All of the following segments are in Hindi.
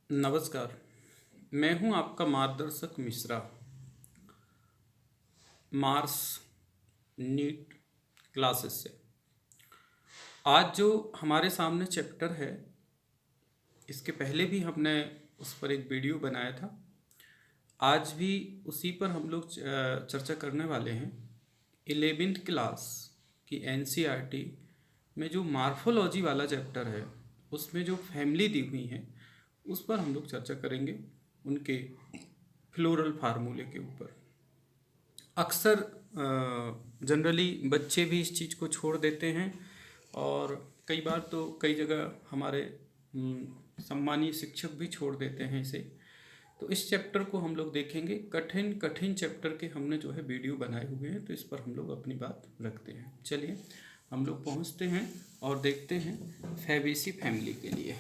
नमस्कार। मैं हूं आपका मार्गदर्शक मिश्रा। मार्स नीट क्लासेस से आज जो हमारे सामने चैप्टर है, इसके पहले भी हमने उस पर एक वीडियो बनाया था। आज भी उसी पर हम लोग चर्चा करने वाले हैं। 11वीं क्लास की एनसीईआरटी में जो मार्फोलॉजी वाला चैप्टर है, उसमें जो फैमिली दी हुई है, उस पर हम लोग चर्चा करेंगे, उनके फ्लोरल फार्मूले के ऊपर। अक्सर जनरली बच्चे भी इस चीज़ को छोड़ देते हैं और कई बार तो कई जगह हमारे सम्मानीय शिक्षक भी छोड़ देते हैं इसे। तो इस चैप्टर को हम लोग देखेंगे। कठिन कठिन चैप्टर के हमने जो है वीडियो बनाए हुए हैं, तो इस पर हम लोग अपनी बात रखते हैं। चलिए हम लोग पहुंचते हैं और देखते हैं फैबेसी फैमिली के लिए।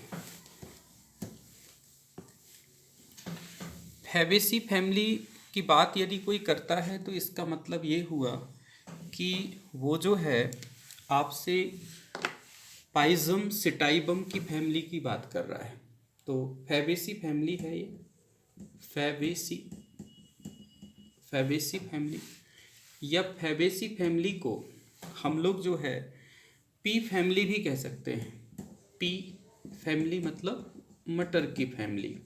फैबेसी फैमिली की बात यदि कोई करता है तो इसका मतलब ये हुआ कि वो जो है आपसे पाइजम सिटाइबम की फैमिली की बात कर रहा है। तो फैबेसी फैमिली है ये, फैबेसी फैबेसी फैमिली। या फैबेसी फैमिली को हम लोग जो है पी फैमिली भी कह सकते हैं। पी फैमिली मतलब मटर की फैमिली,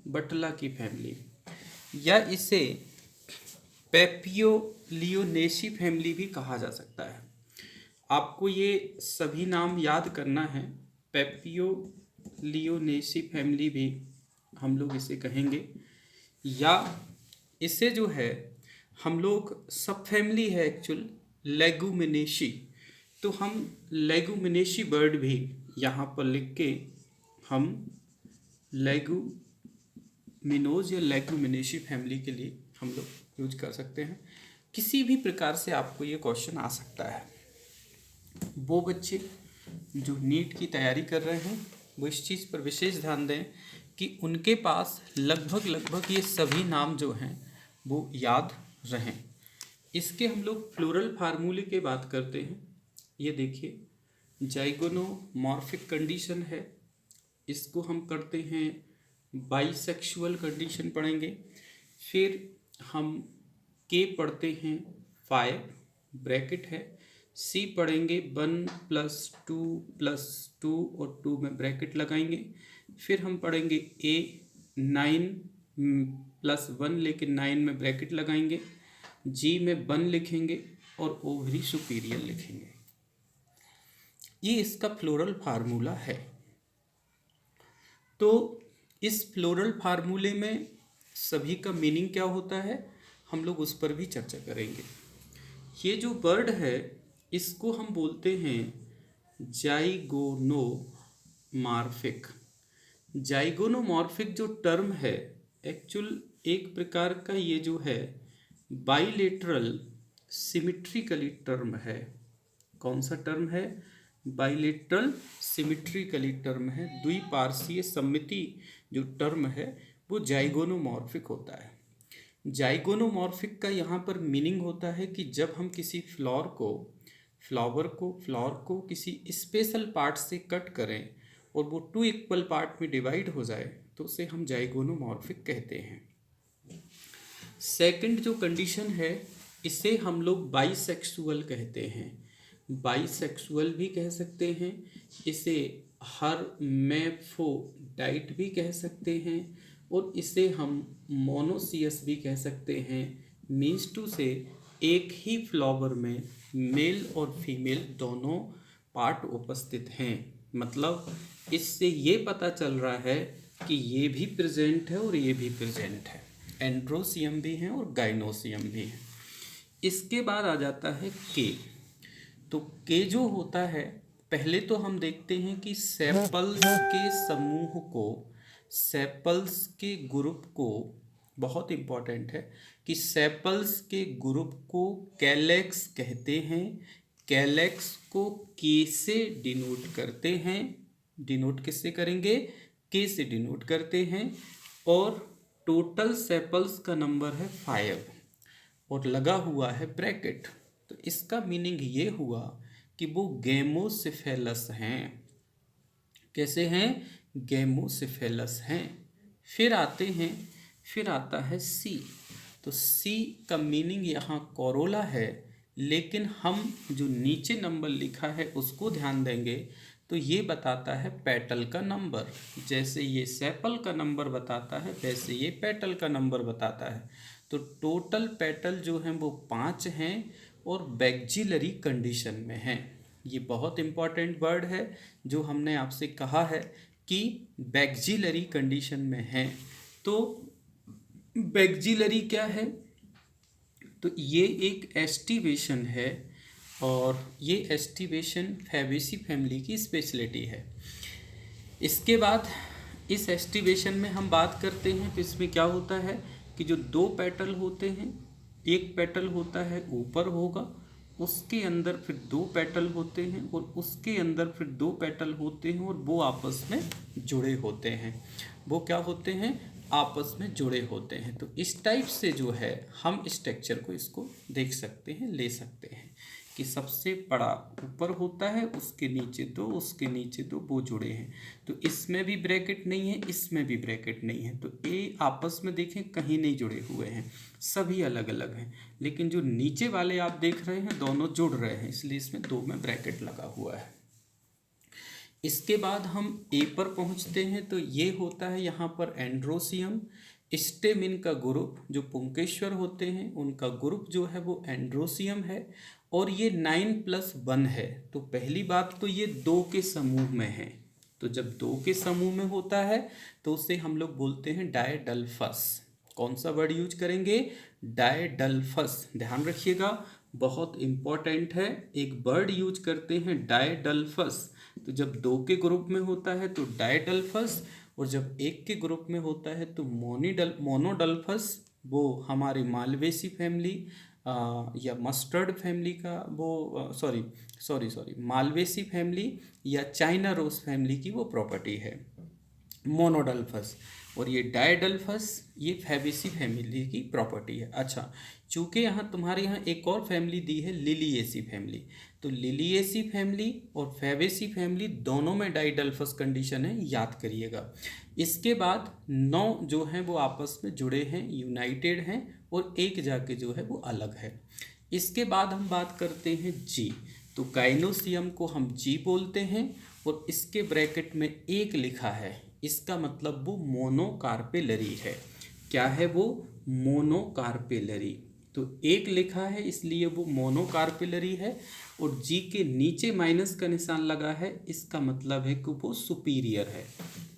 बटला की फैमिली, या इसे पेपियोलियोनेसी फैमिली भी कहा जा सकता है। आपको ये सभी नाम याद करना है। पेपियोलियोनेसी फैमिली भी हम लोग इसे कहेंगे, या इसे जो है हम लोग सब फैमिली है एक्चुअल लेगुमिनेसी, तो हम लेगुमिनेसी बर्ड भी यहाँ पर लिख के हम लेगुमिनोज या लेगुमिनेसी फैमिली के लिए हम लोग यूज कर सकते हैं। किसी भी प्रकार से आपको ये क्वेश्चन आ सकता है। वो बच्चे जो नीट की तैयारी कर रहे हैं वो इस चीज़ पर विशेष ध्यान दें कि उनके पास लगभग ये सभी नाम जो हैं वो याद रहें। इसके हम लोग फ्लोरल फार्मूले की बात करते हैं। ये देखिए, जाइगोनोमॉर्फिक कंडीशन है, इसको हम करते हैं बाइसेक्सुअल कंडीशन पढ़ेंगे। फिर हम के पढ़ते हैं 5 ब्रैकेट है, सी पढ़ेंगे 1+2+2 और 2 में ब्रैकेट लगाएंगे। फिर हम पढ़ेंगे ए 9+1 लेकिन 9 में ब्रैकेट लगाएंगे। जी में 1 लिखेंगे और ओवरी सुपीरियर लिखेंगे। ये इसका फ्लोरल फार्मूला है। तो इस फ्लोरल फार्मूले में सभी का मीनिंग क्या होता है, हम लोग उस पर भी चर्चा करेंगे। ये जो वर्ड है इसको हम बोलते हैं जाइगोनोमॉर्फिक। जाइगोनोमॉर्फिक जो टर्म है एक्चुअल एक प्रकार का ये जो है बाइलेटरल सिमिट्रिकली टर्म है। कौन सा टर्म है? बाइलेटरल सिमिट्रिकली टर्म है। द्विपार्श्वीय सममिति जो टर्म है वो जाइगोनोमॉर्फिक होता है। जाइगोनोमॉर्फिक का यहाँ पर मीनिंग होता है कि जब हम किसी फ्लावर को किसी स्पेशल पार्ट से कट करें और वो 2 इक्वल पार्ट में डिवाइड हो जाए तो उसे हम जाइगोनोमॉर्फिक कहते हैं। सेकंड जो कंडीशन है इसे हम लोग बाइसेक्सुअल कहते हैं। बाइसेक्सुअल भी कह सकते हैं, इसे हर्मैफ्रोडाइट भी कह सकते हैं, और इसे हम मोनोसियस भी कह सकते हैं। मीन्स टू से एक ही फ्लावर में मेल और फीमेल दोनों पार्ट उपस्थित हैं। मतलब इससे ये पता चल रहा है कि ये भी प्रेजेंट है और ये भी प्रेजेंट है। एंड्रोसियम भी हैं और गाइनोसियम भी हैं। इसके बाद आ जाता है के। तो के जो होता है, पहले तो हम देखते हैं कि सेपल्स के समूह को, सेपल्स के ग्रुप को, बहुत इम्पॉर्टेंट है कि सेपल्स के ग्रुप को कैलेक्स कहते हैं। कैलेक्स को के से डिनोट करते हैं। डिनोट किससे करेंगे? के से डिनोट करते हैं। और टोटल सेपल्स का नंबर है 5 और लगा हुआ है ब्रैकेट। तो इसका मीनिंग ये हुआ कि वो गेमोसिफेलस हैं। कैसे हैं? गेमोसिफेलस हैं। फिर आता है सी। तो सी का मीनिंग यहाँ कोरोला है, लेकिन हम जो नीचे नंबर लिखा है उसको ध्यान देंगे तो ये बताता है पेटल का नंबर। जैसे ये सेपल का नंबर बताता है वैसे ये पेटल का नंबर बताता है। तो टोटल पेटल जो हैं वो 5 हैं और बैक्जिलरी कंडीशन में हैं। ये बहुत इम्पॉर्टेंट वर्ड है जो हमने आपसे कहा है कि बैक्जिलरी कंडीशन में है। तो बैक्जिलरी क्या है? तो ये एक एस्टिवेशन है और ये एस्टिवेशन फैबेसी फैमिली की स्पेशलिटी है। इसके बाद इस एस्टिवेशन में हम बात करते हैं तो इसमें क्या होता है कि जो 2 पेटल होते हैं, एक पेटल होता है ऊपर होगा, उसके अंदर फिर 2 पेटल होते हैं और उसके अंदर फिर 2 पेटल होते हैं और वो आपस में जुड़े होते हैं। वो क्या होते हैं? आपस में जुड़े होते हैं। तो इस टाइप से जो है हम स्ट्रक्चर को इसको देख सकते हैं, ले सकते हैं कि सबसे बड़ा ऊपर होता है, उसके नीचे 2, उसके नीचे 2, वो जुड़े हैं। तो इसमें भी ब्रैकेट नहीं है, इसमें भी ब्रैकेट नहीं है। तो ये आपस में देखें कहीं नहीं जुड़े हुए हैं, सभी अलग अलग हैं। लेकिन जो नीचे वाले आप देख रहे हैं दोनों जुड़ रहे हैं, इसलिए इसमें 2 में ब्रैकेट लगा हुआ है। इसके बाद हम ए पर पहुंचते हैं तो ये होता है यहाँ पर एंड्रोसियम। स्टेमिन का ग्रुप जो पुंकेश्वर होते हैं उनका ग्रुप जो है वो एंड्रोसियम है और ये 9+1 है। तो पहली बात तो ये 2 के समूह में है। तो जब 2 के समूह में होता है तो उसे हम लोग बोलते हैं डायडल्फस। कौन सा वर्ड यूज करेंगे? डायडल्फस। ध्यान रखिएगा, बहुत इंपॉर्टेंट है। एक वर्ड यूज करते हैं डायडल्फस। तो जब 2 के ग्रुप में होता है तो डायडल्फस और जब 1 के ग्रुप में होता है तो मोनोडल्फस। वो हमारे मालवेसी फैमिली या मस्टर्ड फैमिली का वो सॉरी मालवेसी फैमिली या चाइना रोज फैमिली की वो प्रॉपर्टी है मोनोडल्फस। और ये डायडल्फस ये फैबेसी फैमिली की प्रॉपर्टी है। अच्छा, चूँकि यहाँ तुम्हारे यहाँ एक और फैमिली दी है लिलिएसी फैमिली, तो लिलिएसी फैमिली और फैबेसी फैमिली दोनों में डायडल्फस कंडीशन है, याद करिएगा। इसके बाद 9 जो हैं वो आपस में जुड़े हैं, यूनाइटेड हैं और एक जाके जो है वो अलग है। इसके बाद हम बात करते हैं जी। तो गाइनोसियम को हम जी बोलते हैं और इसके ब्रैकेट में 1 लिखा है, इसका मतलब वो मोनोकार्पेलरी है। क्या है वो? मोनोकार्पेलरी। तो 1 लिखा है इसलिए वो मोनोकार्पेलरी है और जी के नीचे माइनस का निशान लगा है, इसका मतलब है कि वो सुपीरियर है।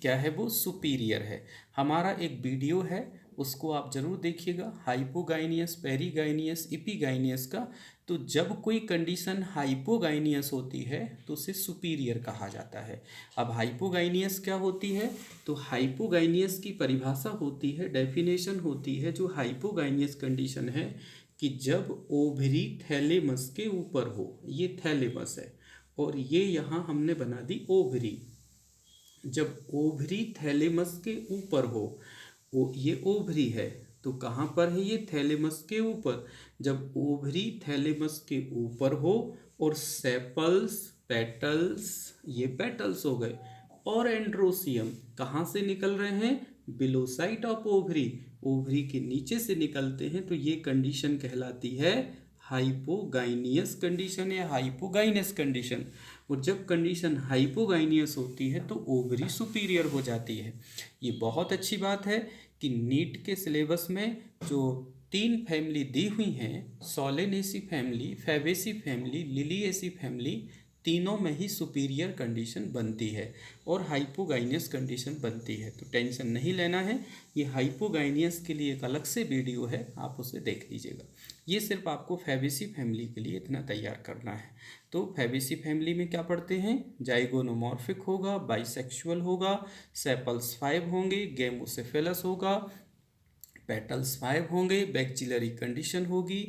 क्या है वो? सुपीरियर है। हमारा एक वीडियो है उसको आप जरूर देखिएगा, हाइपोगाइनियस, पेरीगाइनियस, इपीगाइनियस का। तो जब कोई कंडीशन हाइपोगाइनियस होती है तो उसे सुपीरियर कहा जाता है। अब हाइपोगाइनियस क्या होती है? तो हाइपोगाइनियस की परिभाषा होती है, डेफिनेशन होती है जो हाइपोगाइनियस कंडीशन है कि जब ओवरी थैलेमस के ऊपर हो, ये थैलेमस है और ये यहाँ हमने बना दी ओवरी। जब ओवरी थैलेमस के ऊपर हो, ये ओवरी है तो कहाँ पर है? ये थैलेमस के ऊपर। जब ओवरी थैलेमस के ऊपर हो और सेपल्स, पेटल्स, ये पेटल्स हो गए, और एंड्रोसियम कहाँ से निकल रहे हैं? Below site of ovary, ovary के नीचे से निकलते हैं, तो ये कंडीशन कहलाती है हाइपोगाइनियस कंडीशन या हाइपोगाइनस कंडीशन। और जब कंडीशन हाइपोगाइनियस होती है तो ओवरी सुपीरियर हो जाती है। ये बहुत अच्छी बात है कि नीट के सिलेबस में जो 3 फैमिली दी हुई हैं, Solanaceae family, Fabaceae family, Liliaceae family, तीनों में ही सुपीरियर कंडीशन बनती है और हाइपोगाइनियस कंडीशन बनती है। तो टेंशन नहीं लेना है, ये हाइपोगाइनियस के लिए एक अलग से वीडियो है, आप उसे देख लीजिएगा। ये सिर्फ आपको फैबेसी फैमिली के लिए इतना तैयार करना है। तो फैबेसी फैमिली में क्या पढ़ते हैं? जाइगोनोमॉर्फिक होगा, बाइसेक्सुअल होगा, सेपल्स 5 होंगे, गेमोसेफेलस होगा, पेटल्स 5 होंगे, बैक्सिलरी कंडीशन होगी,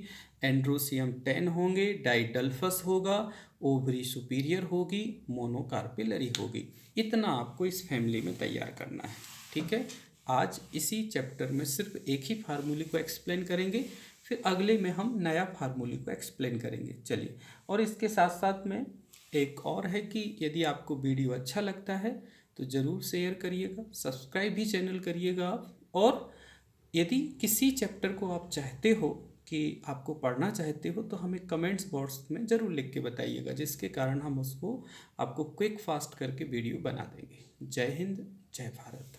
एंड्रोसियम 10 होंगे, डाइडल्फस होगा, ओवरी सुपीरियर होगी, मोनोकार्पेलरी होगी। इतना आपको इस फैमिली में तैयार करना है। ठीक है, आज इसी चैप्टर में सिर्फ एक ही फार्मूले को एक्सप्लेन करेंगे, फिर अगले में हम नया फार्मूले को एक्सप्लेन करेंगे। चलिए, और इसके साथ साथ में एक और है कि यदि आपको वीडियो अच्छा लगता है तो ज़रूर शेयर करिएगा, सब्सक्राइब भी चैनल करिएगा आप। और यदि किसी चैप्टर को आप चाहते हो कि आपको पढ़ना चाहते हो तो हमें कमेंट्स बॉक्स में ज़रूर लिख के बताइएगा, जिसके कारण हम उसको आपको क्विक फास्ट करके वीडियो बना देंगे। जय हिंद, जय भारत।